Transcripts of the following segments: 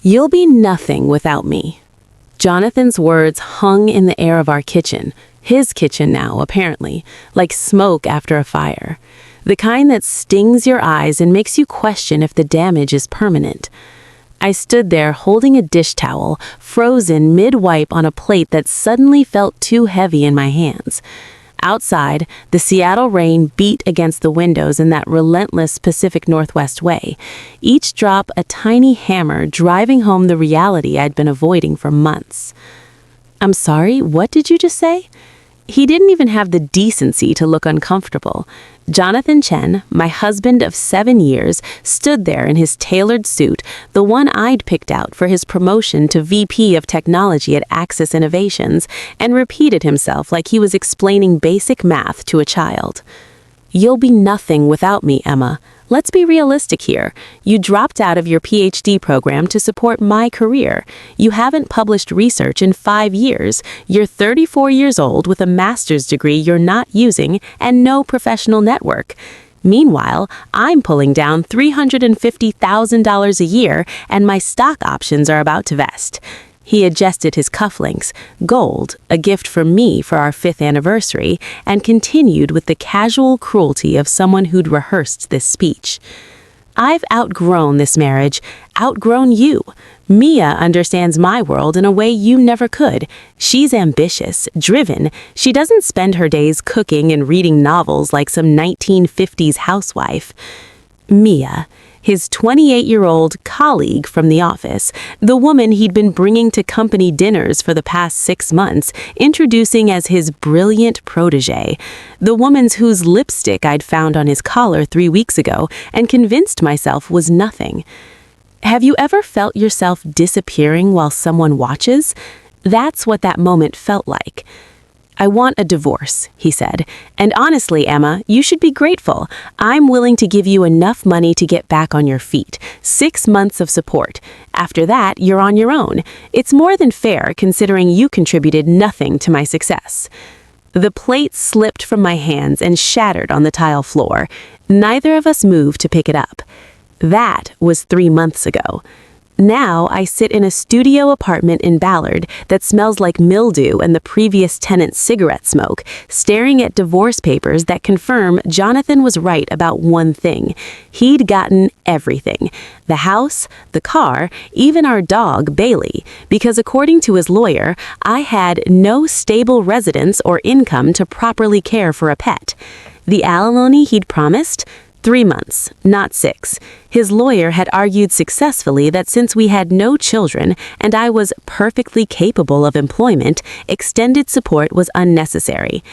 You'll be nothing without me. Jonathan's words hung in the air of our kitchen, his kitchen now, apparently, like smoke after a fire. The kind that stings your eyes and makes you question if the damage is permanent. I stood there holding a dish towel, frozen mid-wipe on a plate that suddenly felt too heavy in my hands. Outside, the Seattle rain beat against the windows in that relentless Pacific Northwest way, each drop a tiny hammer driving home the reality I'd been avoiding for months. "I'm sorry, what did you just say?" He didn't even have the decency to look uncomfortable. Jonathan Chen, my husband of 7 years, stood there in his tailored suit, the one I'd picked out for his promotion to VP of Technology at Axis Innovations, and repeated himself like he was explaining basic math to a child. "You'll be nothing without me, Emma. Let's be realistic here. You dropped out of your PhD program to support my career. You haven't published research in 5 years. You're 34 years old with a master's degree you're not using and no professional network. Meanwhile, I'm pulling down $350,000 a year and my stock options are about to vest." He adjusted his cufflinks, gold, a gift from me for our 5th anniversary, and continued with the casual cruelty of someone who'd rehearsed this speech. "I've outgrown this marriage, outgrown you. Mia understands my world in a way you never could. She's ambitious, driven. She doesn't spend her days cooking and reading novels like some 1950s housewife. Mia, his 28-year-old colleague from the office, the woman he'd been bringing to company dinners for the past 6 months, introducing as his brilliant protege, the woman whose lipstick I'd found on his collar 3 weeks ago and convinced myself was nothing. Have you ever felt yourself disappearing while someone watches? That's what that moment felt like. "I want a divorce," he said. "And honestly, Emma, you should be grateful. I'm willing to give you enough money to get back on your feet. 6 months of support. After that, you're on your own. It's more than fair considering you contributed nothing to my success." The plate slipped from my hands and shattered on the tile floor. Neither of us moved to pick it up. That was 3 months ago. Now I sit in a studio apartment in Ballard that smells like mildew and the previous tenant's cigarette smoke, staring at divorce papers that confirm Jonathan was right about one thing. He'd gotten everything. The house, the car, even our dog, Bailey, because according to his lawyer, I had no stable residence or income to properly care for a pet. The alimony he'd promised? 3 months, not 6. His lawyer had argued successfully that since we had no children and I was perfectly capable of employment, extended support was unnecessary.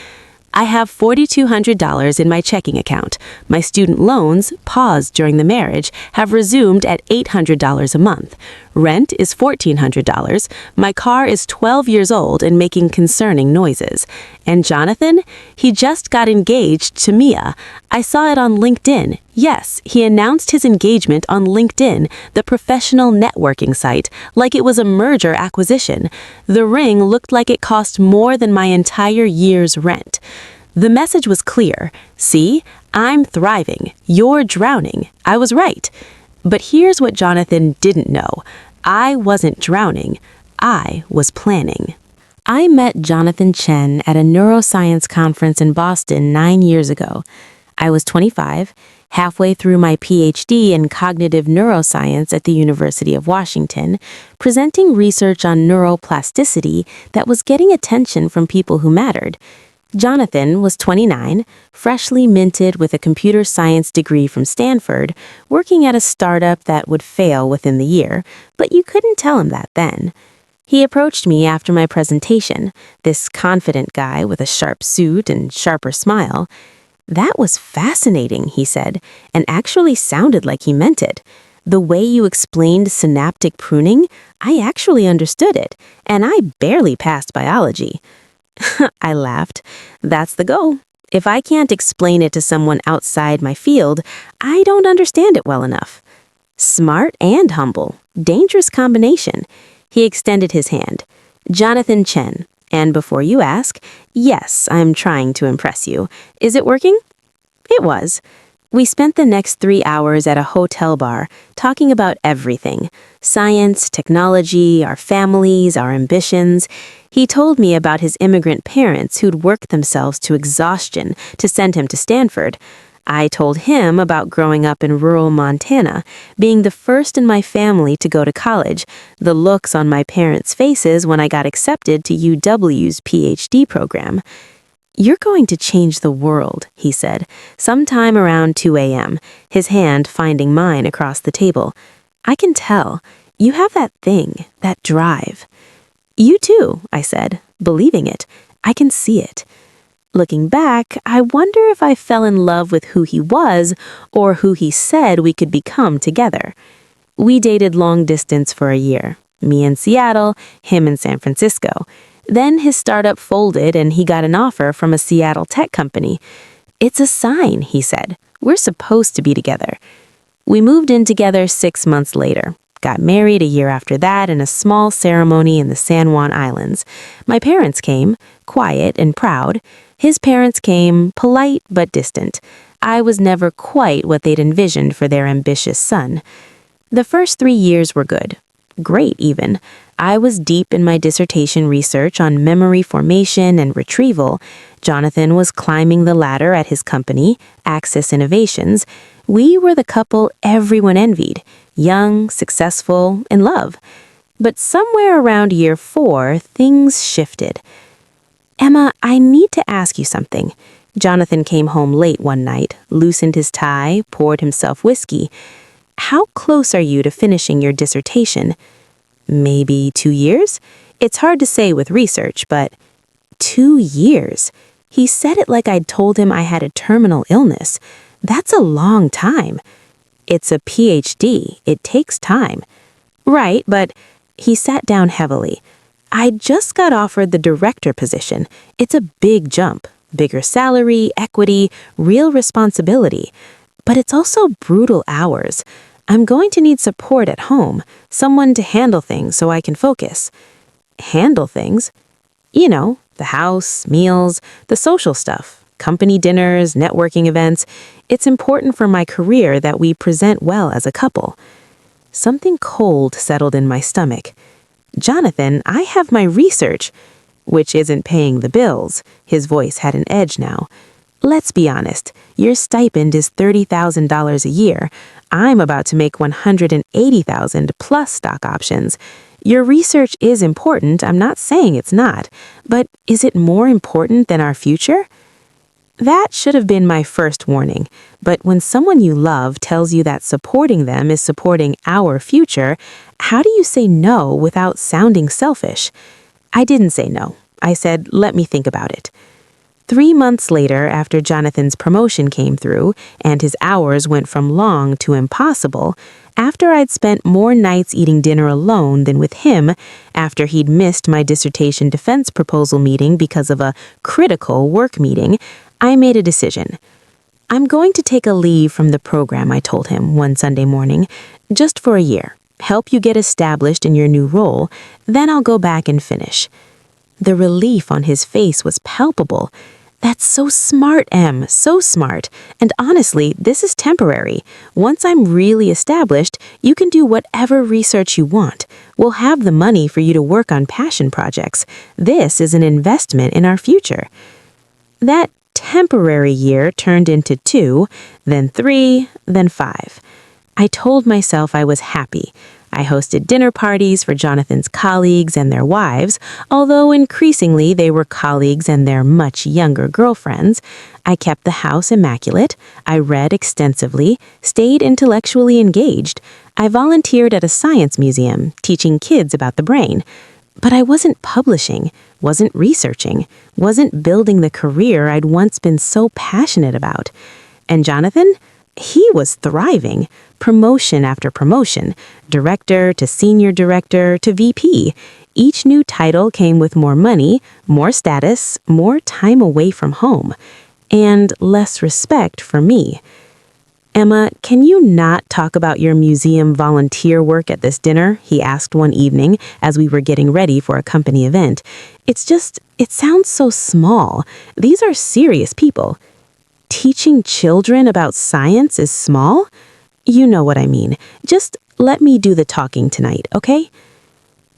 I have $4,200 in my checking account. My student loans, paused during the marriage, have resumed at $800 a month. Rent is $1,400. My car is 12 years old and making concerning noises. And Jonathan? He just got engaged to Mia. I saw it on LinkedIn. Yes, he announced his engagement on LinkedIn, the professional networking site, like it was a merger acquisition. The ring looked like it cost more than my entire year's rent. The message was clear. See, I'm thriving. You're drowning. I was right. But here's what Jonathan didn't know. I wasn't drowning. I was planning. I met Jonathan Chen at a neuroscience conference in Boston 9 years ago. I was 25, halfway through my PhD in cognitive neuroscience at the University of Washington, presenting research on neuroplasticity that was getting attention from people who mattered. Jonathan was 29, freshly minted with a computer science degree from Stanford, working at a startup that would fail within the year, but you couldn't tell him that then. He approached me after my presentation, this confident guy with a sharp suit and sharper smile. "That was fascinating," he said, and actually sounded like he meant it. "The way you explained synaptic pruning, I actually understood it, and I barely passed biology." I laughed. That's the goal. If I can't explain it to someone outside my field, I don't understand it well enough. Smart and humble. Dangerous combination. He extended his hand. "Jonathan Chen. And before you ask, yes, I'm trying to impress you. Is it working?" It was. We spent the next 3 hours at a hotel bar talking about everything: science, technology, our families, our ambitions. He told me about his immigrant parents who'd worked themselves to exhaustion to send him to Stanford. I told him about growing up in rural Montana, being the first in my family to go to college, the looks on my parents' faces when I got accepted to UW's PhD program. "You're going to change the world," he said, sometime around 2 a.m., his hand finding mine across the table. "I can tell. You have that thing, that drive." "You too," I said, believing it. "I can see it." Looking back, I wonder if I fell in love with who he was or who he said we could become together. We dated long distance for a year. Me in Seattle, him in San Francisco. Then his startup folded and he got an offer from a Seattle tech company. "It's a sign," he said. "We're supposed to be together." We moved in together 6 months later. Got married a year after that in a small ceremony in the San Juan Islands. My parents came, quiet and proud. His parents came, polite but distant. I was never quite what they'd envisioned for their ambitious son. The first 3 years were good. Great, even. I was deep in my dissertation research on memory formation and retrieval. Jonathan was climbing the ladder at his company, Axis Innovations. We were the couple everyone envied, young, successful, in love. But somewhere around year 4, things shifted. "Emma, I need to ask you something." Jonathan came home late one night, loosened his tie, poured himself whiskey. "How close are you to finishing your dissertation?" "Maybe 2 years? It's hard to say with research, but..." 2 years? He said it like I'd told him I had a terminal illness. That's a long time. "It's a PhD. It takes time." "Right, but..." He sat down heavily. "I just got offered the director position. It's a big jump. Bigger salary, equity, real responsibility. But it's also brutal hours. I'm going to need support at home, someone to handle things so I can focus." "Handle things?" "You know, the house, meals, the social stuff, company dinners, networking events. It's important for my career that we present well as a couple." Something cold settled in my stomach. "Jonathan, I have my research," "which isn't paying the bills." His voice had an edge now. "Let's be honest. Your stipend is $30,000 a year. I'm about to make $180,000 plus stock options. Your research is important, I'm not saying it's not, but is it more important than our future?" That should have been my first warning, but when someone you love tells you that supporting them is supporting our future, how do you say no without sounding selfish? I didn't say no. I said, "Let me think about it." 3 months later, after Jonathan's promotion came through and his hours went from long to impossible, after I'd spent more nights eating dinner alone than with him, after he'd missed my dissertation defense proposal meeting because of a critical work meeting, I made a decision. "I'm going to take a leave from the program," I told him one Sunday morning, "just for a year. Help you get established in your new role, then I'll go back and finish." The relief on his face was palpable. "That's so smart, Em, so smart. And honestly, this is temporary. Once I'm really established, you can do whatever research you want. We'll have the money for you to work on passion projects. This is an investment in our future." That temporary year turned into 2, then 3, then 5. I told myself I was happy. I hosted dinner parties for Jonathan's colleagues and their wives, although increasingly they were colleagues and their much younger girlfriends. I kept the house immaculate. I read extensively, stayed intellectually engaged. I volunteered at a science museum, teaching kids about the brain. But I wasn't publishing, wasn't researching, wasn't building the career I'd once been so passionate about. And Jonathan? He was thriving. Promotion after promotion, director to senior director to VP. Each new title came with more money, more status, more time away from home, and less respect for me. "Emma, can you not talk about your museum volunteer work at this dinner?" he asked one evening as we were getting ready for a company event. It sounds so small. These are serious people." Teaching children about science is small? You know what I mean. Just let me do the talking tonight, okay?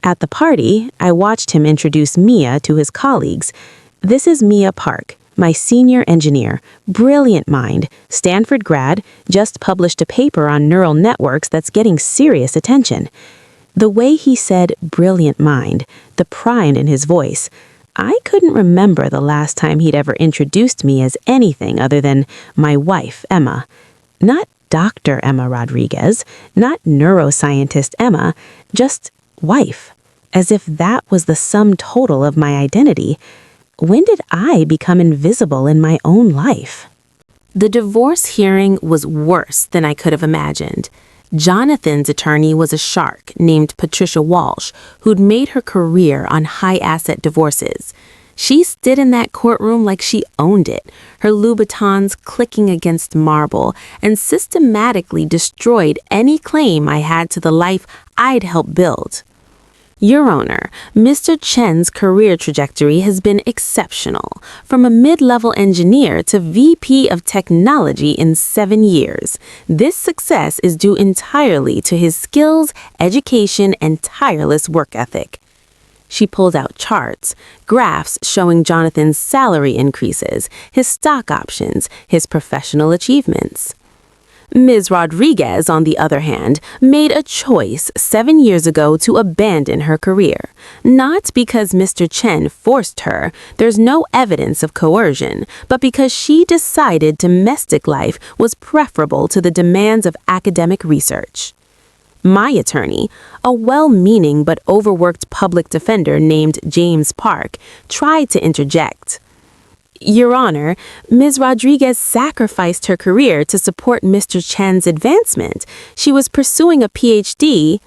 At the party, I watched him introduce Mia to his colleagues. This is Mia Park, my senior engineer, brilliant mind, Stanford grad, just published a paper on neural networks that's getting serious attention. The way he said brilliant mind, the pride in his voice, I couldn't remember the last time he'd ever introduced me as anything other than my wife, Emma. Not Dr. Emma Rodriguez, not neuroscientist Emma, just wife, as if that was the sum total of my identity. When did I become invisible in my own life? The divorce hearing was worse than I could have imagined. Jonathan's attorney was a shark named Patricia Walsh, who'd made her career on high-asset divorces. She stood in that courtroom like she owned it, her Louboutins clicking against marble, and systematically destroyed any claim I had to the life I'd helped build. Your Honor, Mr. Chen's career trajectory has been exceptional, from a mid-level engineer to VP of technology in 7 years. This success is due entirely to his skills, education, and tireless work ethic. She pulled out charts, graphs showing Jonathan's salary increases, his stock options, his professional achievements. Ms. Rodriguez, on the other hand, made a choice 7 years ago to abandon her career. Not because Mr. Chen forced her, there's no evidence of coercion, but because she decided domestic life was preferable to the demands of academic research. My attorney, a well-meaning but overworked public defender named James Park, tried to interject. Your Honor, Ms. Rodriguez sacrificed her career to support Mr. Chen's advancement. She was pursuing a PhD,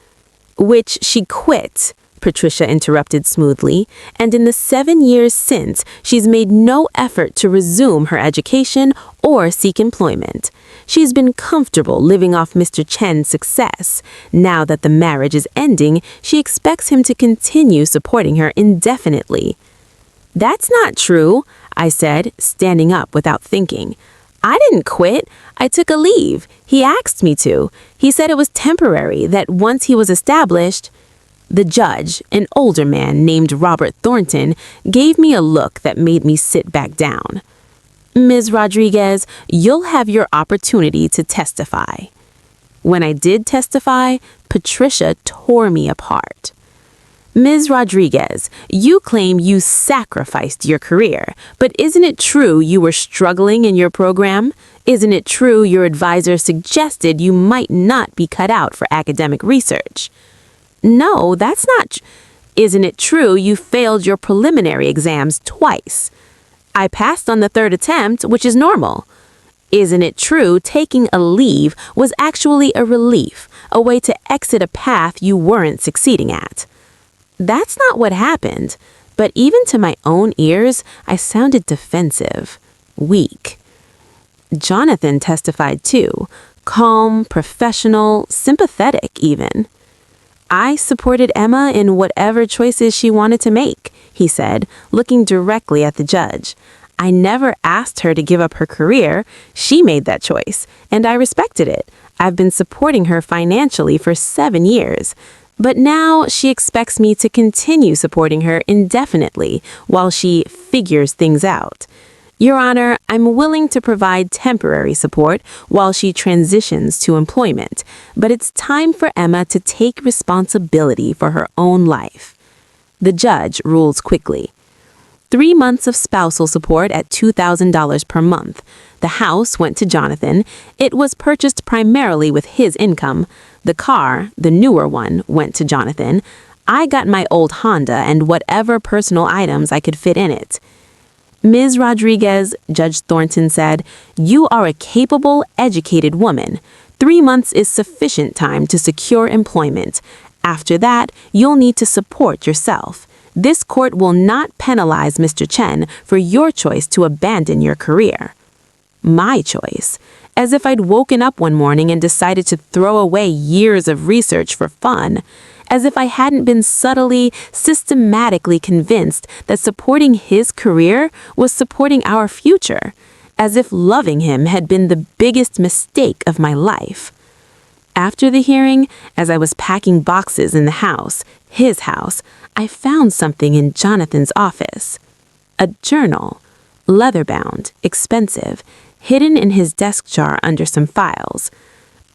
which she quit, Patricia interrupted smoothly, and in the 7 years since, she's made no effort to resume her education or seek employment. She's been comfortable living off Mr. Chen's success. Now that the marriage is ending, she expects him to continue supporting her indefinitely. That's not true, I said, standing up without thinking. I didn't quit. I took a leave. He asked me to. He said it was temporary, that once he was established... The judge, an older man named Robert Thornton, gave me a look that made me sit back down. Ms. Rodriguez, you'll have your opportunity to testify. When I did testify, Patricia tore me apart. Ms. Rodriguez, you claim you sacrificed your career, but isn't it true you were struggling in your program? Isn't it true your advisor suggested you might not be cut out for academic research? No, that's not. Isn't it true you failed your preliminary exams twice? I passed on the 3rd attempt, which is normal. Isn't it true taking a leave was actually a relief, a way to exit a path you weren't succeeding at? That's not what happened, but even to my own ears, I sounded defensive, weak. Jonathan testified too, calm, professional, sympathetic even. I supported Emma in whatever choices she wanted to make, he said, looking directly at the judge. I never asked her to give up her career. She made that choice, and I respected it. I've been supporting her financially for 7 years. But now she expects me to continue supporting her indefinitely while she figures things out. Your Honor, I'm willing to provide temporary support while she transitions to employment, but it's time for Emma to take responsibility for her own life. The judge rules quickly. 3 months of spousal support at $2,000 per month. The house went to Jonathan. It was purchased primarily with his income. The car, the newer one, went to Jonathan. I got my old Honda and whatever personal items I could fit in it. Ms. Rodriguez, Judge Thornton said, you are a capable, educated woman. 3 months is sufficient time to secure employment. After that, you'll need to support yourself. This court will not penalize Mr. Chen for your choice to abandon your career. My choice. As if I'd woken up one morning and decided to throw away years of research for fun. As if I hadn't been subtly, systematically convinced that supporting his career was supporting our future. as if loving him had been the biggest mistake of my life. After the hearing, as I was packing boxes in the house, his house, I found something in Jonathan's office. A journal, leather-bound, expensive, hidden in his desk jar under some files.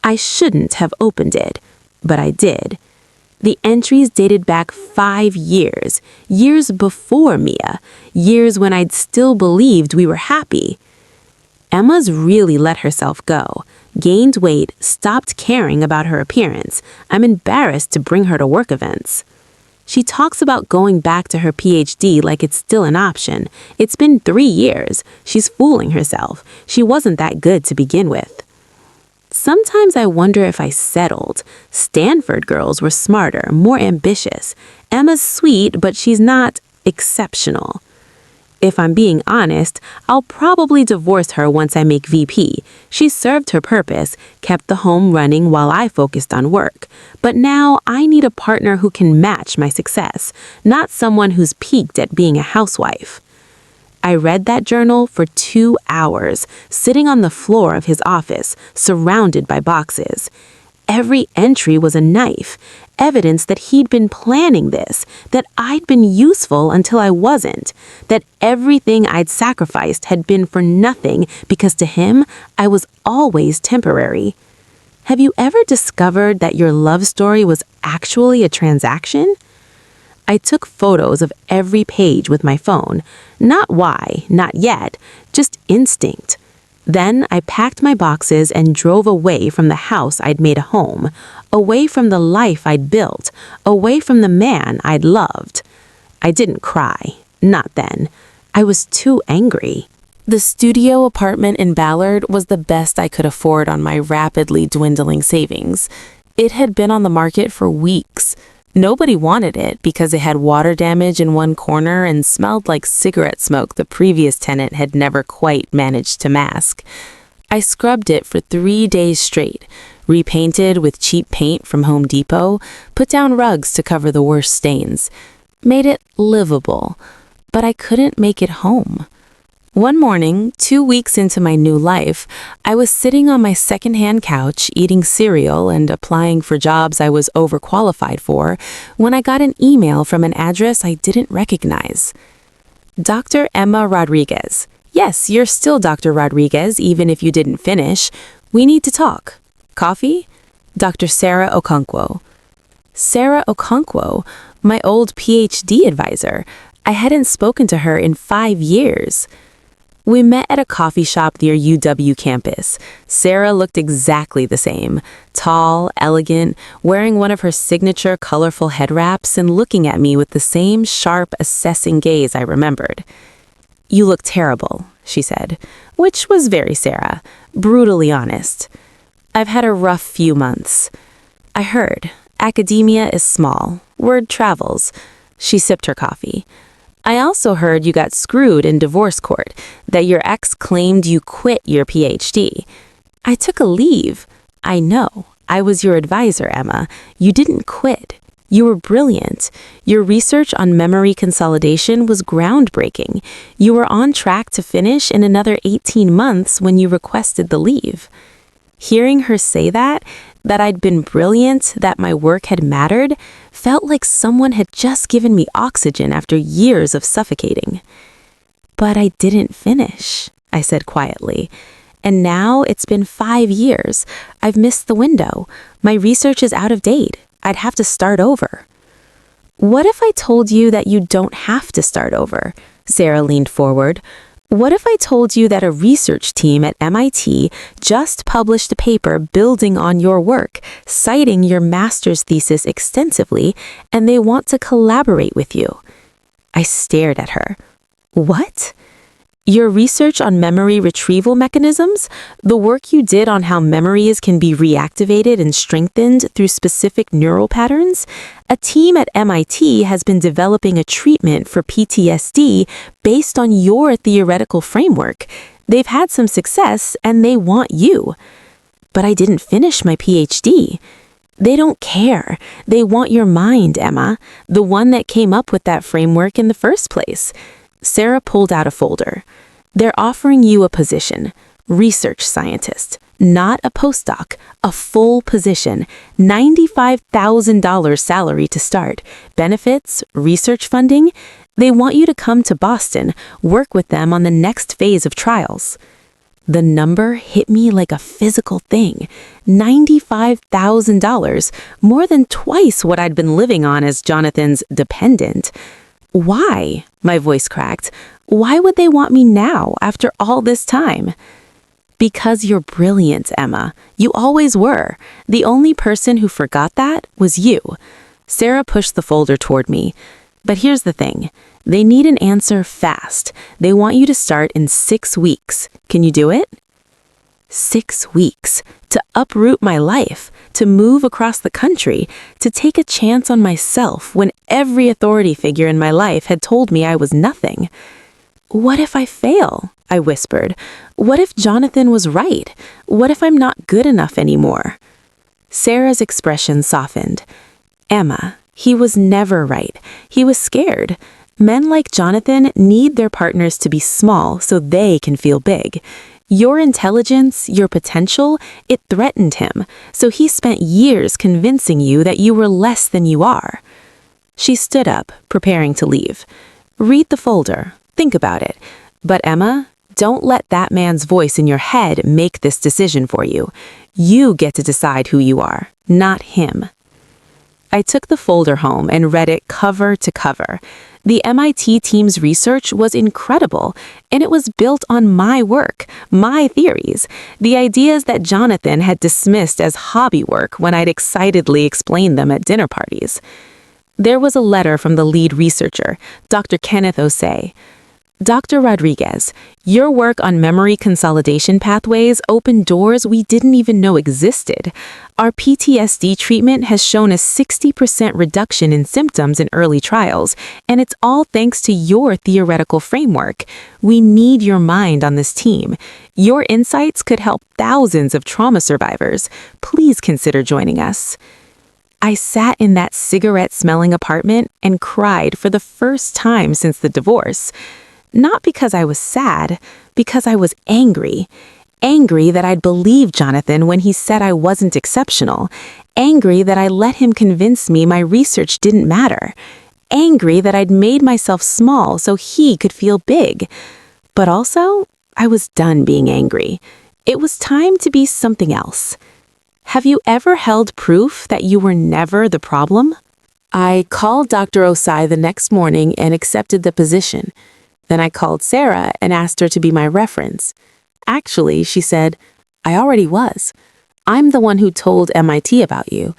I shouldn't have opened it, but I did. The entries dated back 5 years, years before Mia, years when I'd still believed we were happy. Emma's really let herself go, gained weight, stopped caring about her appearance. I'm embarrassed to bring her to work events. She talks about going back to her PhD like it's still an option. It's been 3 years. She's fooling herself. She wasn't that good to begin with. Sometimes I wonder if I settled. Stanford girls were smarter, more ambitious. Emma's sweet, but she's not exceptional. If I'm being honest, I'll probably divorce her once I make VP. She served her purpose, kept the home running while I focused on work. But now I need a partner who can match my success, not someone who's peaked at being a housewife. I read that journal for 2 hours, sitting on the floor of his office, surrounded by boxes. Every entry was a knife, evidence that he'd been planning this, that I'd been useful until I wasn't, that everything I'd sacrificed had been for nothing because to him, I was always temporary. Have you ever discovered that your love story was actually a transaction? I took photos of every page with my phone. Not why, not yet, just instinct. Then I packed my boxes and drove away from the house I'd made a home, away from the life I'd built, away from the man I'd loved. I didn't cry, not then. I was too angry. The studio apartment in Ballard was the best I could afford on my rapidly dwindling savings. It had been on the market for weeks. Nobody wanted it because it had water damage in one corner and smelled like cigarette smoke the previous tenant had never quite managed to mask. I scrubbed it for 3 days straight, repainted with cheap paint from Home Depot, put down rugs to cover the worst stains, made it livable, but I couldn't make it home. One morning, 2 weeks into my new life, I was sitting on my secondhand couch eating cereal and applying for jobs I was overqualified for when I got an email from an address I didn't recognize. Dr. Emma Rodriguez. Yes, you're still Dr. Rodriguez, even if you didn't finish. We need to talk. Coffee? Dr. Sarah Okonkwo. Sarah Okonkwo, my old PhD advisor. I hadn't spoken to her in 5 years. We met at a coffee shop near UW campus. Sarah looked exactly the same. Tall, elegant, wearing one of her signature colorful head wraps and looking at me with the same sharp, assessing gaze I remembered. "You look terrible," she said, which was very Sarah, brutally honest. "I've had a rough few months. I heard. Academia is small. Word travels." She sipped her coffee. "I also heard you got screwed in divorce court, that your ex claimed you quit your PhD. I took a leave. I know. I was your advisor, Emma. You didn't quit. You were brilliant. Your research on memory consolidation was groundbreaking. You were on track to finish in another 18 months when you requested the leave." Hearing her say that I'd been brilliant, that my work had mattered, felt like someone had just given me oxygen after years of suffocating. "But I didn't finish," I said quietly. "And now it's been 5 years. I've missed the window. My research is out of date. I'd have to start over." "What if I told you that you don't have to start over?" Sarah leaned forward. "What if I told you that a research team at MIT just published a paper building on your work, citing your master's thesis extensively, and they want to collaborate with you?" I stared at her. "What? Your research on memory retrieval mechanisms? The work you did on how memories can be reactivated and strengthened through specific neural patterns? A team at MIT has been developing a treatment for PTSD based on your theoretical framework. They've had some success and they want you." "But I didn't finish my PhD." "They don't care. They want your mind, Emma, the one that came up with that framework in the first place." Sarah pulled out a folder. They're offering you a position, research scientist, not a postdoc, a full position, $95,000 salary to start, benefits, research funding. They want you to come to Boston, work with them on the next phase of trials. The number hit me like a physical thing. $95,000, more than twice what I'd been living on as Jonathan's dependent. Why? My voice cracked. Why would they want me now, after all this time? Because you're brilliant, Emma. You always were. The only person who forgot that was you. Sarah pushed the folder toward me. But here's the thing. They need an answer fast. They want you to start in 6 weeks. Can you do it? 6 weeks. To uproot my life, to move across the country, to take a chance on myself when every authority figure in my life had told me I was nothing. What if I fail? I whispered. What if Jonathan was right? What if I'm not good enough anymore? Sarah's expression softened. Emma, he was never right. He was scared. Men like Jonathan need their partners to be small so they can feel big. Your intelligence, your potential, it threatened him, so he spent years convincing you that you were less than you are. She stood up, preparing to leave. Read the folder. Think about it. But Emma, don't let that man's voice in your head make this decision for you. You get to decide who you are, not him. I took the folder home and read it cover to cover. The MIT team's research was incredible, and it was built on my work, my theories, the ideas that Jonathan had dismissed as hobby work when I'd excitedly explained them at dinner parties. There was a letter from the lead researcher, Dr. Kenneth Osei. Dr. Rodriguez, your work on memory consolidation pathways opened doors we didn't even know existed. Our PTSD treatment has shown a 60% reduction in symptoms in early trials, and it's all thanks to your theoretical framework. We need your mind on this team. Your insights could help thousands of trauma survivors. Please consider joining us. I sat in that cigarette-smelling apartment and cried for the first time since the divorce. Not because I was sad, because I was angry. Angry that I'd believed Jonathan when he said I wasn't exceptional. Angry that I let him convince me my research didn't matter. Angry that I'd made myself small so he could feel big. But also, I was done being angry. It was time to be something else. Have you ever held proof that you were never the problem? I called Dr. Osei the next morning and accepted the position. Then I called Sarah and asked her to be my reference. Actually, she said, I already was. I'm the one who told MIT about you.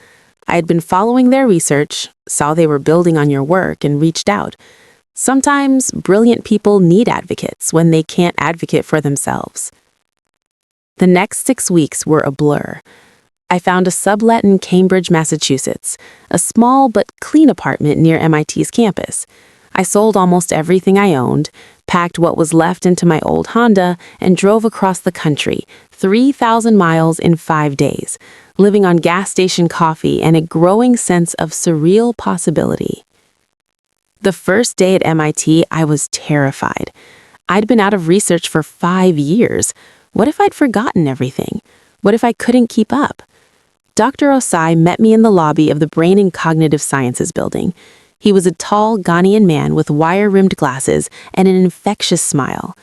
I had been following their research, saw they were building on your work, and reached out. Sometimes brilliant people need advocates when they can't advocate for themselves. The next 6 weeks were a blur. I found a sublet in Cambridge, Massachusetts, a small but clean apartment near MIT's campus. I sold almost everything I owned, packed what was left into my old Honda, and drove across the country, 3,000 miles in 5 days, living on gas station coffee and a growing sense of surreal possibility. The first day at MIT, I was terrified. I'd been out of research for 5 years. What if I'd forgotten everything? What if I couldn't keep up? Dr. Osei met me in the lobby of the Brain and Cognitive Sciences building. He was a tall Ghanaian man with wire-rimmed glasses and an infectious smile.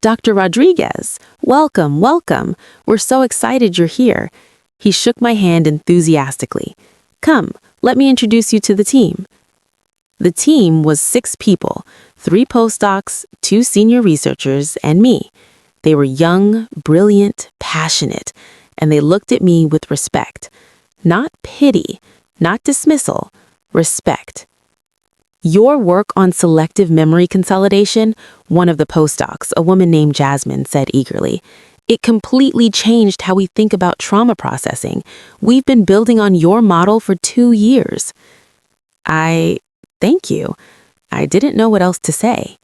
Dr. Rodriguez, welcome, welcome. We're so excited you're here. He shook my hand enthusiastically. Come, let me introduce you to the team. The team was 6 people, 3 postdocs, 2 senior researchers, and me. They were young, brilliant, passionate, and they looked at me with respect. Not pity, not dismissal, respect. Your work on selective memory consolidation, one of the postdocs, a woman named Jasmine, said eagerly. It completely changed how we think about trauma processing. We've been building on your model for 2 years. Thank you. I didn't know what else to say.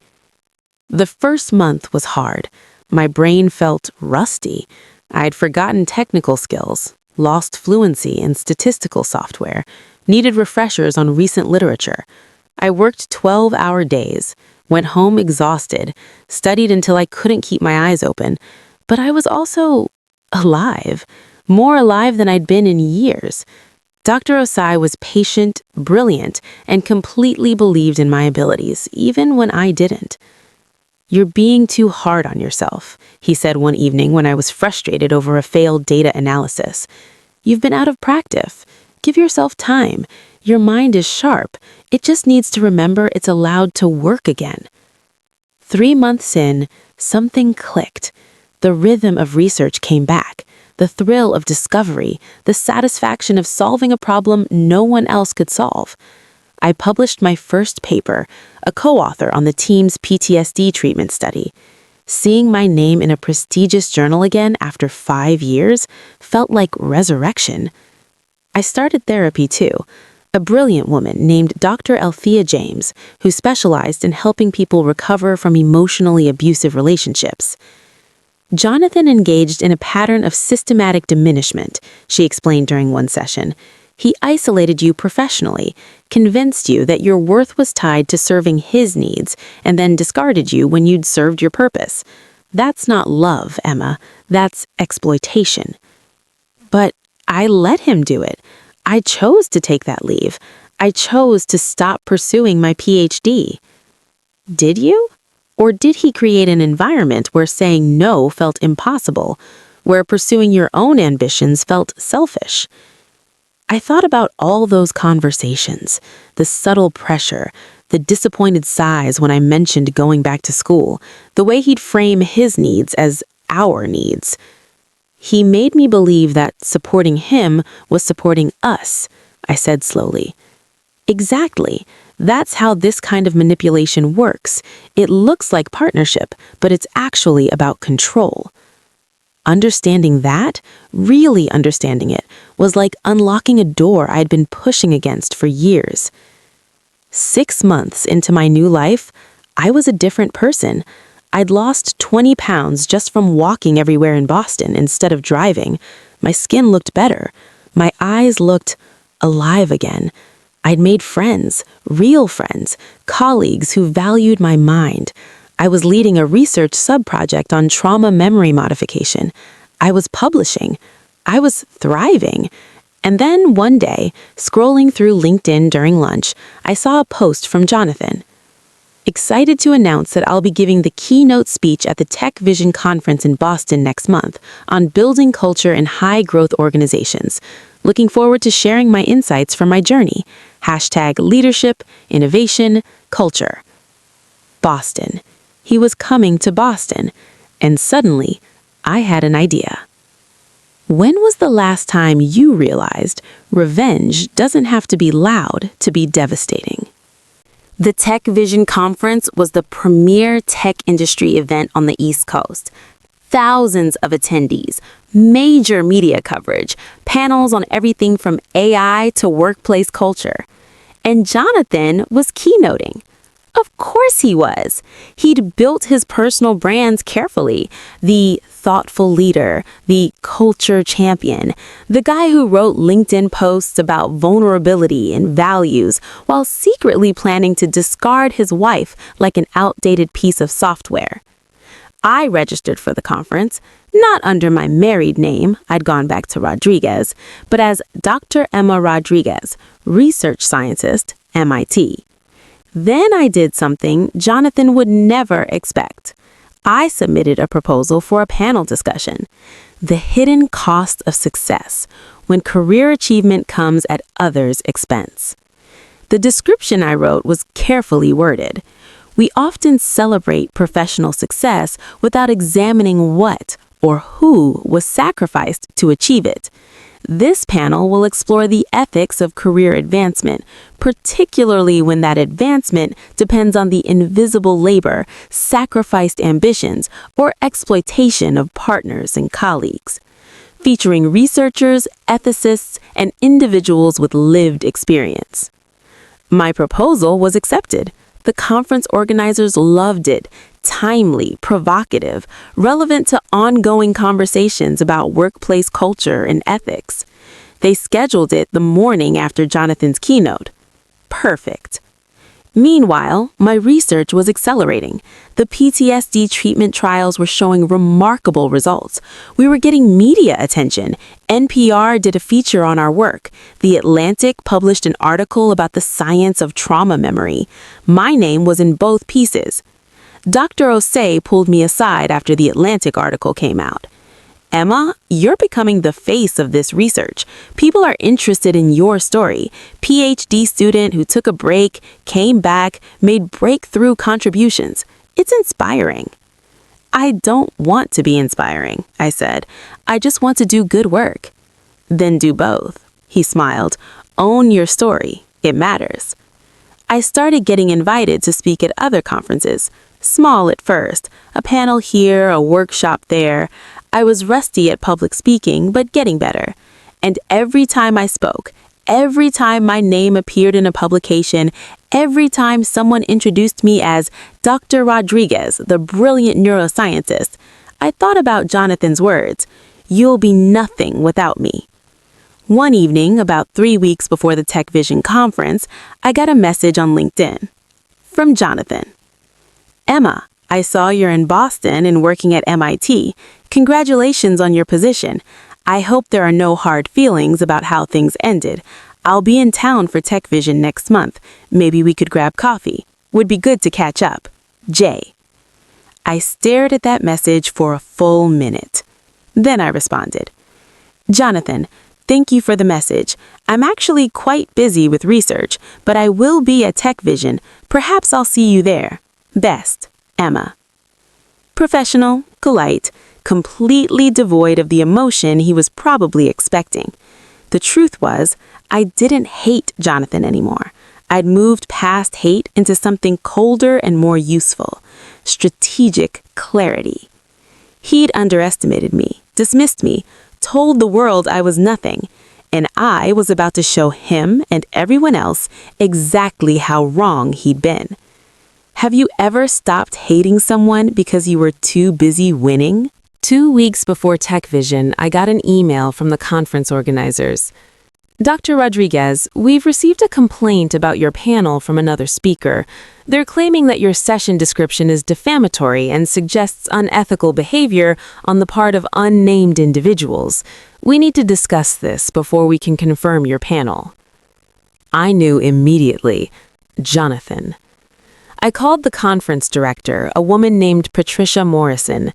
The first month was hard. My brain felt rusty. I'd forgotten technical skills, lost fluency in statistical software, needed refreshers on recent literature. I worked 12-hour days, went home exhausted, studied until I couldn't keep my eyes open, but I was also alive, more alive than I'd been in years. Dr. Osai was patient, brilliant, and completely believed in my abilities, even when I didn't. "You're being too hard on yourself," he said one evening when I was frustrated over a failed data analysis. "You've been out of practice. Give yourself time. Your mind is sharp. It just needs to remember it's allowed to work again." 3 months in, something clicked. The rhythm of research came back, the thrill of discovery, the satisfaction of solving a problem no one else could solve. I published my first paper, a co-author on the team's PTSD treatment study. Seeing my name in a prestigious journal again after 5 years felt like resurrection. I started therapy too, a brilliant woman named Dr. Althea James, who specialized in helping people recover from emotionally abusive relationships. "Jonathan engaged in a pattern of systematic diminishment," she explained during one session. "He isolated you professionally, convinced you that your worth was tied to serving his needs, and then discarded you when you'd served your purpose. That's not love, Emma. That's exploitation." But I let him do it. I chose to take that leave. I chose to stop pursuing my PhD. Did you? Or did he create an environment where saying no felt impossible, where pursuing your own ambitions felt selfish? I thought about all those conversations, the subtle pressure, the disappointed sighs when I mentioned going back to school, the way he'd frame his needs as our needs. "He made me believe that supporting him was supporting us," I said slowly. "Exactly. That's how this kind of manipulation works. It looks like partnership, but it's actually about control." Understanding that, really understanding it, was like unlocking a door I'd been pushing against for years. 6 months into my new life, I was a different person. I'd lost 20 pounds just from walking everywhere in Boston instead of driving. My skin looked better. My eyes looked alive again. I'd made friends, real friends, colleagues who valued my mind. I was leading a research subproject on trauma memory modification. I was publishing. I was thriving. And then one day, scrolling through LinkedIn during lunch, I saw a post from Jonathan. "Excited to announce that I'll be giving the keynote speech at the Tech Vision Conference in Boston next month on building culture in high-growth organizations. Looking forward to sharing my insights from my journey. #leadership, innovation, culture." Boston. He was coming to Boston. And suddenly, I had an idea. When was the last time you realized revenge doesn't have to be loud to be devastating? The Tech Vision Conference was the premier tech industry event on the East Coast. Thousands of attendees, major media coverage, panels on everything from AI to workplace culture. And Jonathan was keynoting. Of course he was. He'd built his personal brands carefully. The thoughtful leader, the culture champion, the guy who wrote LinkedIn posts about vulnerability and values while secretly planning to discard his wife like an outdated piece of software. I registered for the conference, not under my married name, I'd gone back to Rodriguez, but as Dr. Emma Rodriguez, research scientist, MIT. Then I did something Jonathan would never expect. I submitted a proposal for a panel discussion. The hidden cost of success when career achievement comes at others' expense. The description I wrote was carefully worded. We often celebrate professional success without examining what or who was sacrificed to achieve it. This panel will explore the ethics of career advancement, particularly when that advancement depends on the invisible labor, sacrificed ambitions, or exploitation of partners and colleagues. Featuring researchers, ethicists, and individuals with lived experience. My proposal was accepted. The conference organizers loved it. Timely, provocative, relevant to ongoing conversations about workplace culture and ethics. They scheduled it the morning after Jonathan's keynote. Perfect. Meanwhile, my research was accelerating. The PTSD treatment trials were showing remarkable results. We were getting media attention. NPR did a feature on our work. The Atlantic published an article about the science of trauma memory. My name was in both pieces. Dr. Osei pulled me aside after the Atlantic article came out. Emma, you're becoming the face of this research. People are interested in your story. PhD student who took a break, came back, made breakthrough contributions. It's inspiring. I don't want to be inspiring, I said. I just want to do good work. Then do both. He smiled. Own your story. It matters. I started getting invited to speak at other conferences. Small at first, a panel here, a workshop there. I was rusty at public speaking, but getting better. And every time I spoke, every time my name appeared in a publication, every time someone introduced me as Dr. Rodriguez, the brilliant neuroscientist, I thought about Jonathan's words, "You'll be nothing without me." One evening, about 3 weeks before the Tech Vision conference, I got a message on LinkedIn from Jonathan. Emma, I saw you're in Boston and working at MIT. Congratulations on your position. I hope there are no hard feelings about how things ended. I'll be in town for Tech Vision next month. Maybe we could grab coffee. Would be good to catch up. Jay. I stared at that message for a full minute. Then I responded. Jonathan, thank you for the message. I'm actually quite busy with research, but I will be at Tech Vision. Perhaps I'll see you there. Best, Emma. Professional, polite, completely devoid of the emotion he was probably expecting. The truth was, I didn't hate Jonathan anymore. I'd moved past hate into something colder and more useful. Strategic clarity. He'd underestimated me, dismissed me, told the world I was nothing, and I was about to show him and everyone else exactly how wrong he'd been. Have you ever stopped hating someone because you were too busy winning? 2 weeks before Tech Vision, I got an email from the conference organizers. Dr. Rodriguez, we've received a complaint about your panel from another speaker. They're claiming that your session description is defamatory and suggests unethical behavior on the part of unnamed individuals. We need to discuss this before we can confirm your panel. I knew immediately. Jonathan. I called the conference director, a woman named Patricia Morrison.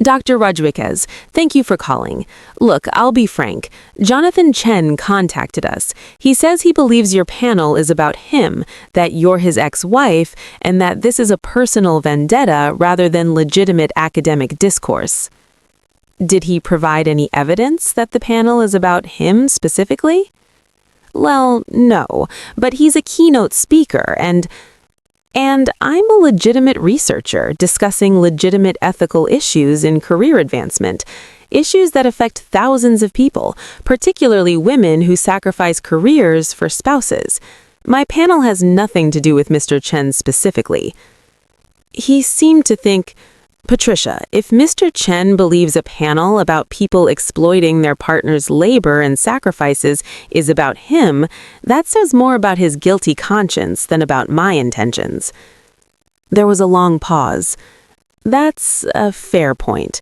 Dr. Rodriguez, thank you for calling. Look, I'll be frank. Jonathan Chen contacted us. He says he believes your panel is about him, that you're his ex-wife, and that this is a personal vendetta rather than legitimate academic discourse. Did he provide any evidence that the panel is about him specifically? Well, no, but he's a keynote speaker, and I'm a legitimate researcher discussing legitimate ethical issues in career advancement, issues that affect thousands of people, particularly women who sacrifice careers for spouses. My panel has nothing to do with Mr. Chen specifically. He seemed to think, Patricia, if Mr. Chen believes a panel about people exploiting their partner's labor and sacrifices is about him, that says more about his guilty conscience than about my intentions. There was a long pause. That's a fair point.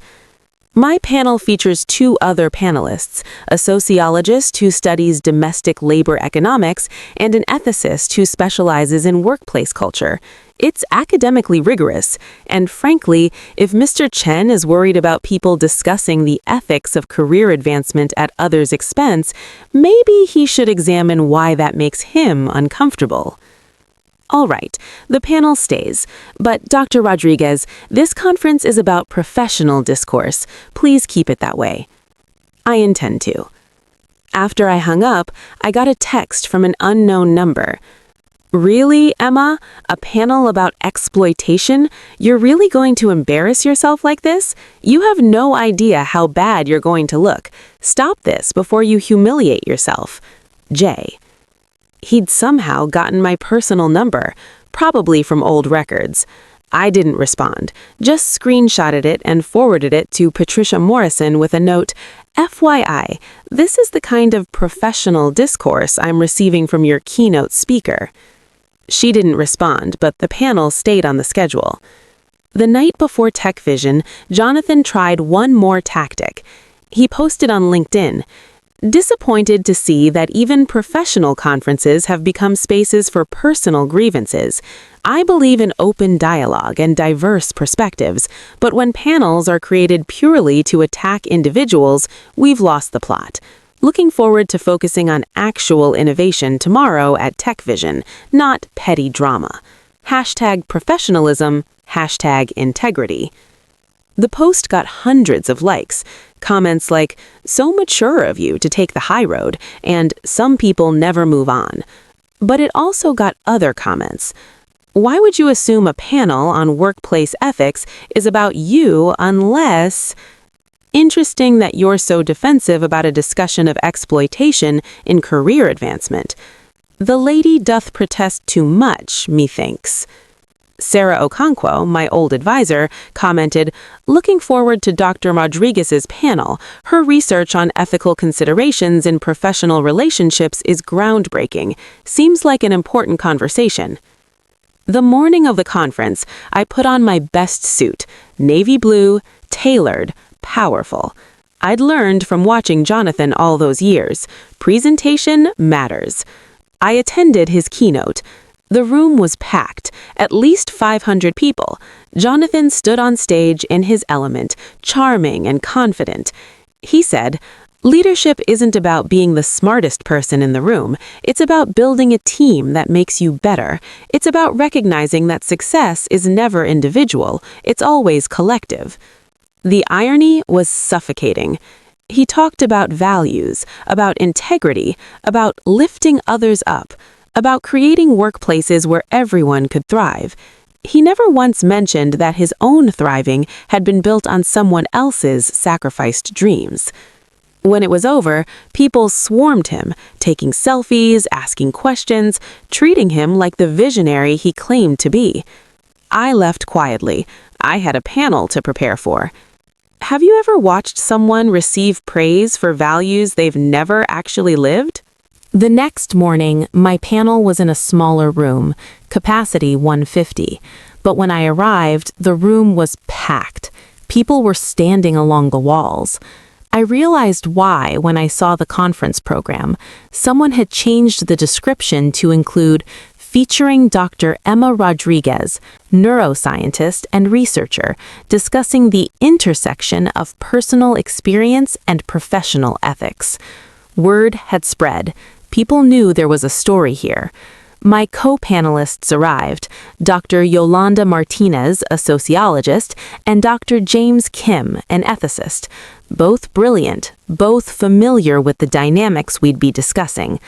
My panel features 2 other panelists, a sociologist who studies domestic labor economics and an ethicist who specializes in workplace culture. It's academically rigorous, and frankly, if Mr. Chen is worried about people discussing the ethics of career advancement at others' expense, maybe he should examine why that makes him uncomfortable. All right, the panel stays. But Dr. Rodriguez, this conference is about professional discourse. Please keep it that way. I intend to. After I hung up, I got a text from an unknown number. Really, Emma? A panel about exploitation? You're really going to embarrass yourself like this? You have no idea how bad you're going to look. Stop this before you humiliate yourself. Jay. He'd somehow gotten my personal number, probably from old records. I didn't respond, just screenshotted it and forwarded it to Patricia Morrison with a note, FYI, this is the kind of professional discourse I'm receiving from your keynote speaker. She didn't respond, but the panel stayed on the schedule. The night before Tech Vision, Jonathan tried one more tactic. He posted on LinkedIn, "Disappointed to see that even professional conferences have become spaces for personal grievances. I believe in open dialogue and diverse perspectives, but when panels are created purely to attack individuals, we've lost the plot. Looking forward to focusing on actual innovation tomorrow at Tech Vision, not petty drama. #professionalism, #integrity. The post got hundreds of likes, comments like, "So mature of you to take the high road," and "Some people never move on." But it also got other comments. "Why would you assume a panel on workplace ethics is about you unless—" Interesting that you're so defensive about a discussion of exploitation in career advancement. The lady doth protest too much, methinks. Sarah Okonkwo, my old advisor, commented, "Looking forward to Dr. Rodriguez's panel. Her research on ethical considerations in professional relationships is groundbreaking. Seems like an important conversation." The morning of the conference, I put on my best suit, navy blue, tailored, powerful. I'd learned from watching Jonathan all those years. Presentation matters. I attended his keynote. The room was packed, at least 500 people. Jonathan stood on stage in his element, charming and confident. He said, "Leadership isn't about being the smartest person in the room. It's about building a team that makes you better. It's about recognizing that success is never individual. It's always collective." The irony was suffocating. He talked about values, about integrity, about lifting others up, about creating workplaces where everyone could thrive. He never once mentioned that his own thriving had been built on someone else's sacrificed dreams. When it was over, people swarmed him, taking selfies, asking questions, treating him like the visionary he claimed to be. I left quietly. I had a panel to prepare for. Have you ever watched someone receive praise for values they've never actually lived? The next morning, my panel was in a smaller room, capacity 150. But when I arrived, the room was packed. People were standing along the walls. I realized why when I saw the conference program. Someone had changed the description to include featuring Dr. Emma Rodriguez, neuroscientist and researcher, discussing the intersection of personal experience and professional ethics. Word had spread. People knew there was a story here. My co-panelists arrived, Dr. Yolanda Martinez, a sociologist, and Dr. James Kim, an ethicist. Both brilliant, both familiar with the dynamics we'd be discussing.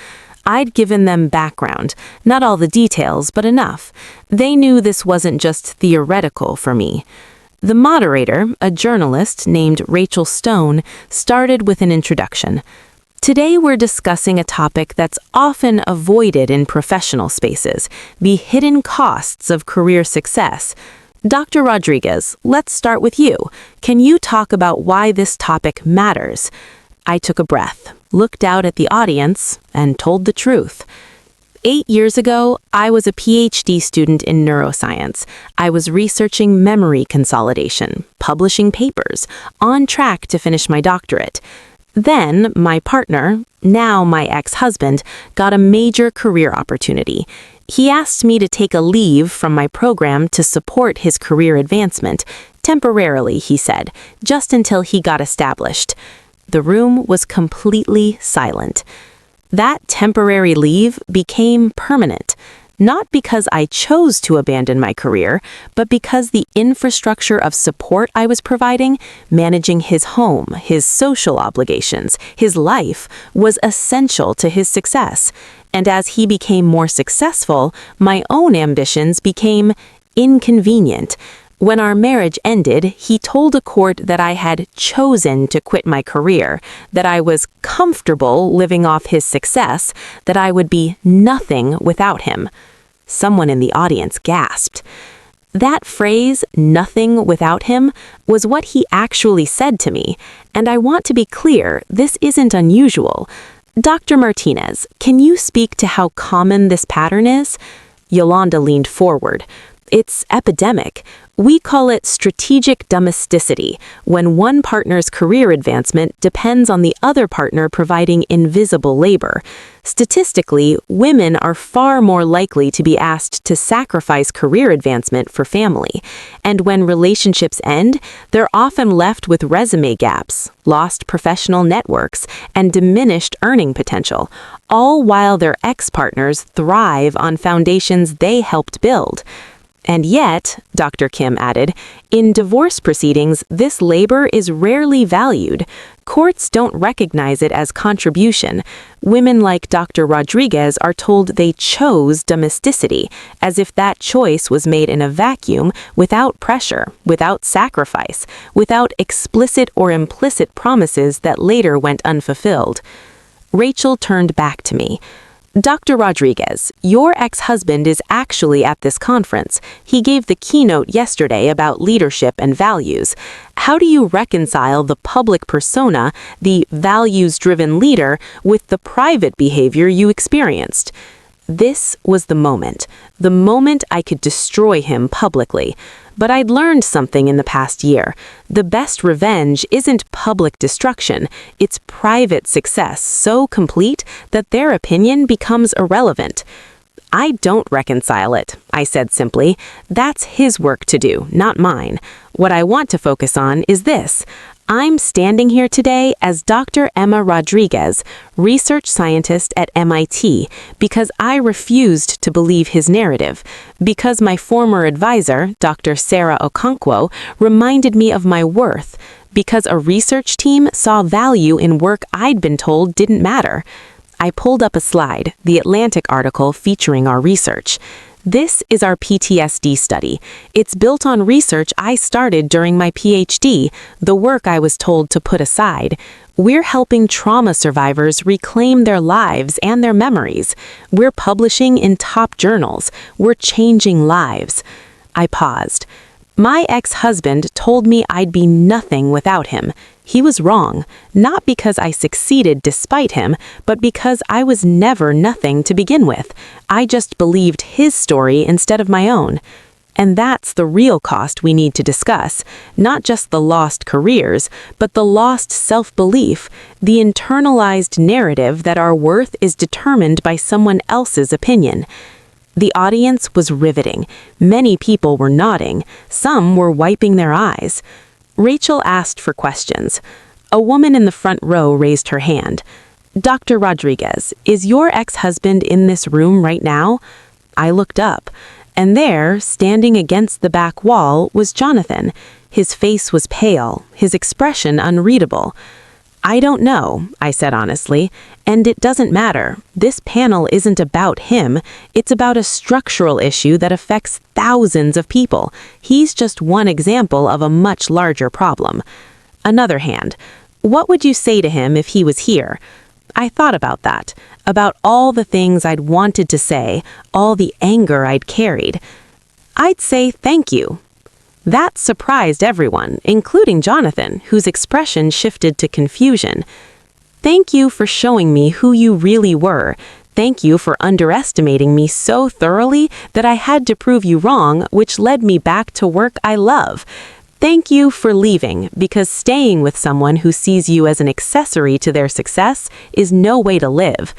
I'd given them background, not all the details, but enough. They knew this wasn't just theoretical for me. The moderator, a journalist named Rachel Stone, started with an introduction. Today we're discussing a topic that's often avoided in professional spaces, the hidden costs of career success. Dr. Rodriguez, let's start with you. Can you talk about why this topic matters? I took a breath, looked out at the audience, and told the truth. 8 years ago, I was a PhD student in neuroscience. I was researching memory consolidation, publishing papers, on track to finish my doctorate. Then, my partner, now my ex-husband, got a major career opportunity. He asked me to take a leave from my program to support his career advancement. Temporarily, he said, just until he got established. The room was completely silent. That temporary leave became permanent, not because I chose to abandon my career, but because the infrastructure of support I was providing, managing his home, his social obligations, his life, was essential to his success. And as he became more successful, my own ambitions became inconvenient. When our marriage ended, he told a court that I had chosen to quit my career, that I was comfortable living off his success, that I would be nothing without him. Someone in the audience gasped. That phrase, "nothing without him," was what he actually said to me, and I want to be clear, this isn't unusual. Dr. Martinez, can you speak to how common this pattern is? Yolanda leaned forward. It's epidemic. We call it strategic domesticity, when one partner's career advancement depends on the other partner providing invisible labor. Statistically, women are far more likely to be asked to sacrifice career advancement for family. And when relationships end, they're often left with resume gaps, lost professional networks, and diminished earning potential, all while their ex-partners thrive on foundations they helped build. And yet, Dr. Kim added, in divorce proceedings, this labor is rarely valued. Courts don't recognize it as contribution. Women like Dr. Rodriguez are told they chose domesticity, as if that choice was made in a vacuum, without pressure, without sacrifice, without explicit or implicit promises that later went unfulfilled. Rachel turned back to me. Dr. Rodriguez, your ex-husband is actually at this conference. He gave the keynote yesterday about leadership and values. How do you reconcile the public persona, the values-driven leader, with the private behavior you experienced? This was the moment I could destroy him publicly. But I'd learned something in the past year. The best revenge isn't public destruction, it's private success so complete that their opinion becomes irrelevant. I don't reconcile it, I said simply. That's his work to do, not mine. What I want to focus on is this. I'm standing here today as Dr. Emma Rodriguez, research scientist at MIT, because I refused to believe his narrative, because my former advisor, Dr. Sarah Okonkwo, reminded me of my worth, because a research team saw value in work I'd been told didn't matter. I pulled up a slide, the Atlantic article featuring our research. This is our PTSD study. It's built on research I started during my PhD, the work I was told to put aside. We're helping trauma survivors reclaim their lives and their memories. We're publishing in top journals. We're changing lives. I paused. My ex-husband told me I'd be nothing without him. He was wrong, not because I succeeded despite him, but because I was never nothing to begin with. I just believed his story instead of my own. And that's the real cost we need to discuss, not just the lost careers, but the lost self-belief, the internalized narrative that our worth is determined by someone else's opinion. The audience was riveting. Many people were nodding. Some were wiping their eyes. Rachel asked for questions. A woman in the front row raised her hand. Dr. Rodriguez, is your ex-husband in this room right now? I looked up, and there, standing against the back wall, was Jonathan. His face was pale, his expression unreadable. I don't know, I said honestly, and it doesn't matter. This panel isn't about him. It's about a structural issue that affects thousands of people. He's just one example of a much larger problem. Another hand. What would you say to him if he was here? I thought about that, about all the things I'd wanted to say, all the anger I'd carried. I'd say thank you. That surprised everyone, including Jonathan, whose expression shifted to confusion. Thank you for showing me who you really were. Thank you for underestimating me so thoroughly that I had to prove you wrong, which led me back to work I love. Thank you for leaving, because staying with someone who sees you as an accessory to their success is no way to live.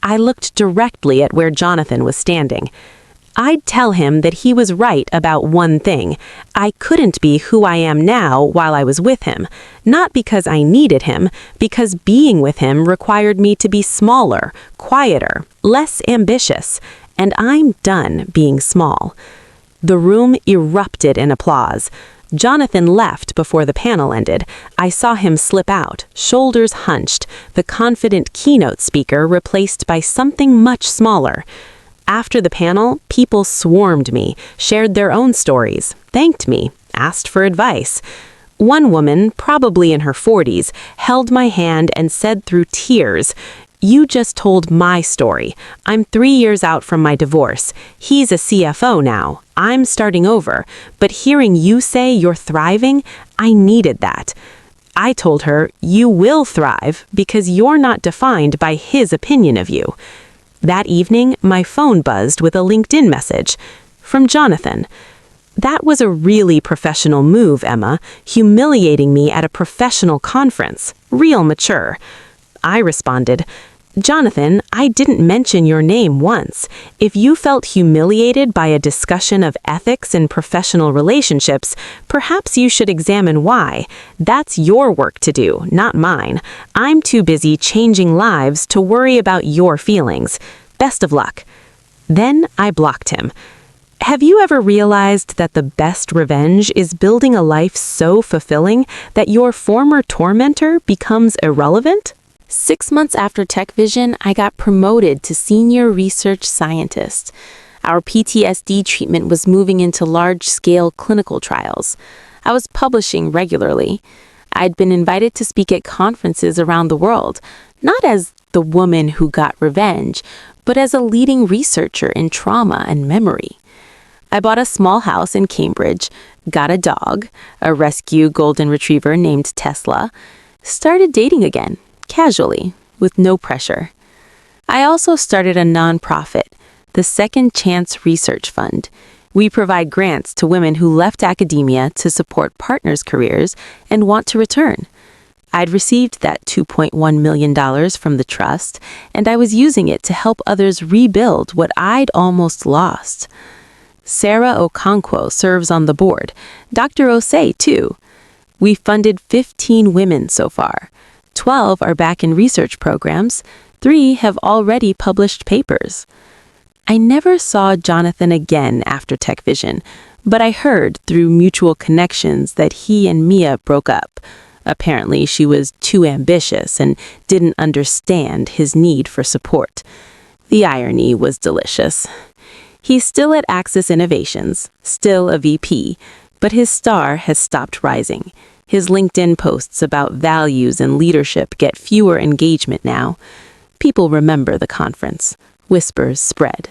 I looked directly at where Jonathan was standing. I'd tell him that he was right about one thing. I couldn't be who I am now while I was with him. Not because I needed him, because being with him required me to be smaller, quieter, less ambitious. And I'm done being small. The room erupted in applause. Jonathan left before the panel ended. I saw him slip out, shoulders hunched, the confident keynote speaker replaced by something much smaller. After the panel, people swarmed me, shared their own stories, thanked me, asked for advice. One woman, probably in her 40s, held my hand and said through tears, "You just told my story. I'm 3 years out from my divorce. He's a CFO now. I'm starting over. But hearing you say you're thriving, I needed that." I told her, "You will thrive because you're not defined by his opinion of you." That evening, my phone buzzed with a LinkedIn message from Jonathan. That was a really professional move, Emma, humiliating me at a professional conference. Real mature. I responded, Jonathan, I didn't mention your name once. If you felt humiliated by a discussion of ethics in professional relationships, perhaps you should examine why. That's your work to do, not mine. I'm too busy changing lives to worry about your feelings. Best of luck. Then I blocked him. Have you ever realized that the best revenge is building a life so fulfilling that your former tormentor becomes irrelevant? 6 months after TechVision, I got promoted to senior research scientist. Our PTSD treatment was moving into large-scale clinical trials. I was publishing regularly. I'd been invited to speak at conferences around the world, not as the woman who got revenge, but as a leading researcher in trauma and memory. I bought a small house in Cambridge, got a dog, a rescue golden retriever named Tesla, started dating again, casually, with no pressure. I also started a nonprofit, the Second Chance Research Fund. We provide grants to women who left academia to support partners' careers and want to return. I'd received that $2.1 million from the trust, and I was using it to help others rebuild what I'd almost lost. Sarah Okonkwo serves on the board. Dr. Osei, too. We funded 15 women so far. 12 are back in research programs. 3 have already published papers. I never saw Jonathan again after TechVision, but I heard through mutual connections that he and Mia broke up. Apparently, she was too ambitious and didn't understand his need for support. The irony was delicious. He's still at Axis Innovations, still a VP, but his star has stopped rising. His LinkedIn posts about values and leadership get fewer engagement now. People remember the conference. Whispers spread.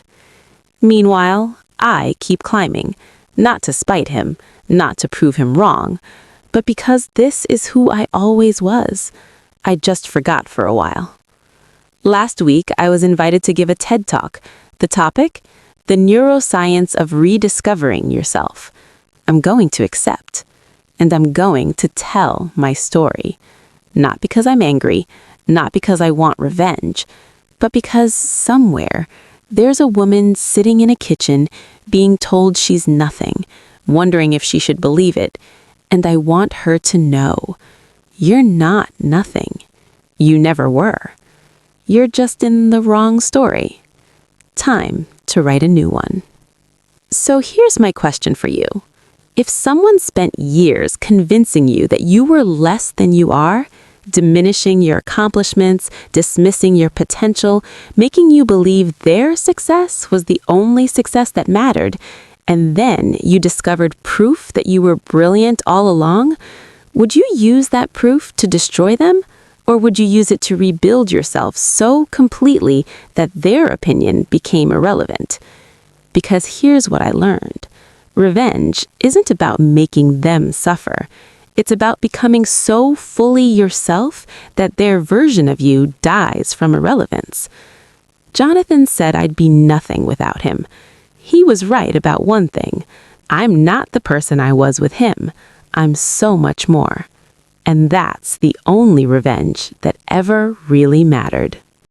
Meanwhile, I keep climbing, not to spite him, not to prove him wrong, but because this is who I always was. I just forgot for a while. Last week, I was invited to give a TED Talk. The topic? The neuroscience of rediscovering yourself. I'm going to accept. And I'm going to tell my story. Not because I'm angry, not because I want revenge, but because somewhere there's a woman sitting in a kitchen being told she's nothing, wondering if she should believe it, and I want her to know, you're not nothing. You never were. You're just in the wrong story. Time to write a new one. So here's my question for you. If someone spent years convincing you that you were less than you are, diminishing your accomplishments, dismissing your potential, making you believe their success was the only success that mattered, and then you discovered proof that you were brilliant all along, would you use that proof to destroy them? Or would you use it to rebuild yourself so completely that their opinion became irrelevant? Because here's what I learned. Revenge isn't about making them suffer. It's about becoming so fully yourself that their version of you dies from irrelevance. Jonathan said I'd be nothing without him. He was right about one thing. I'm not the person I was with him. I'm so much more. And that's the only revenge that ever really mattered.